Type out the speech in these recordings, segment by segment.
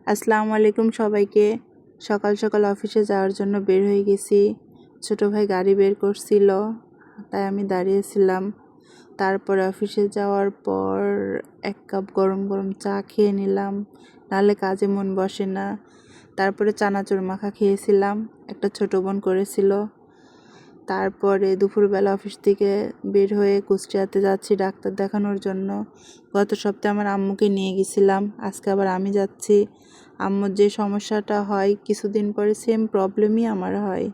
আসসালামু আলাইকুম সবাইকে। সকাল সকাল অফিসে যাওয়ার জন্য বের হয়ে গেছি। ছোট ভাই গাড়ি বের করছিল, তাই আমি দাঁড়িয়েছিলাম। তারপরে অফিসে যাওয়ার পর 1 কাপ গরম গরম চা খেয়ে নিলাম, নাহলে কাজে মন বসে না। তারপরে চানাচুর মাখা খেয়েছিলাম, একটা ছোট বোন করেছিল। তারপরে দুপুরবেলা অফিস থেকে বের হয়ে কুষ্টিয়াতে যাচ্ছি ডাক্তার দেখানোর জন্য। গত সপ্তাহে আমার আম্মুকে নিয়ে গেছিলাম, আজকে আবার আমি যাচ্ছি। আম্মুর যে সমস্যাটা হয় কিছুদিন পরে সেম প্রবলেমই আমার হয়।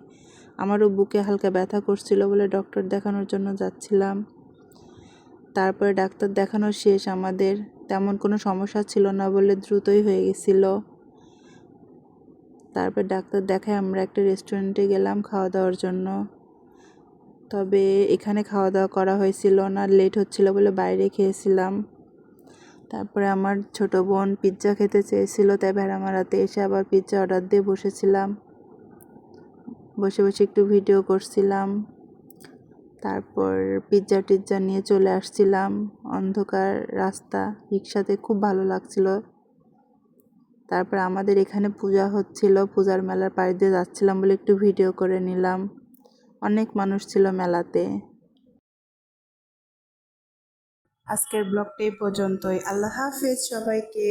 আমারও বুকে হালকা ব্যথা করছিল বলে ডক্টর দেখানোর জন্য যাচ্ছিলাম। তারপরে ডাক্তার দেখানো শেষ, আমাদের তেমন কোনো সমস্যা ছিল না বলে দ্রুতই হয়ে গেছিল। তারপর ডাক্তার দেখায় আমরা একটা রেস্টুরেন্টে গেলাম খাওয়া দাওয়ার জন্য। তবে এখানে খাওয়া দাওয়া করা হয়েছিল না, লেট হচ্ছিল বলে বাইরে খেয়েছিলাম। তারপরে আমার ছোট বোন পিৎজা খেতে চেয়েছিল, তাই ভেড়ামারাতে এসে আবার পিৎজা অর্ডার দিয়ে বসেছিলাম। বসে বসে একটু ভিডিও করছিলাম। তারপর পিৎজা টিৎজা নিয়ে চলে আসছিলাম। অন্ধকার রাস্তা, রিক্সাতে খুব ভালো লাগছিল। তারপর আমাদের এখানে পূজা হচ্ছিল, পূজার মেলার পাশ দিয়ে যাচ্ছিলাম বলে একটু ভিডিও করে নিলাম। অনেক মানুষ ছিল মেলাতে। আজকের ব্লগটা এই পর্যন্তই। আল্লাহ হাফেজ সবাইকে।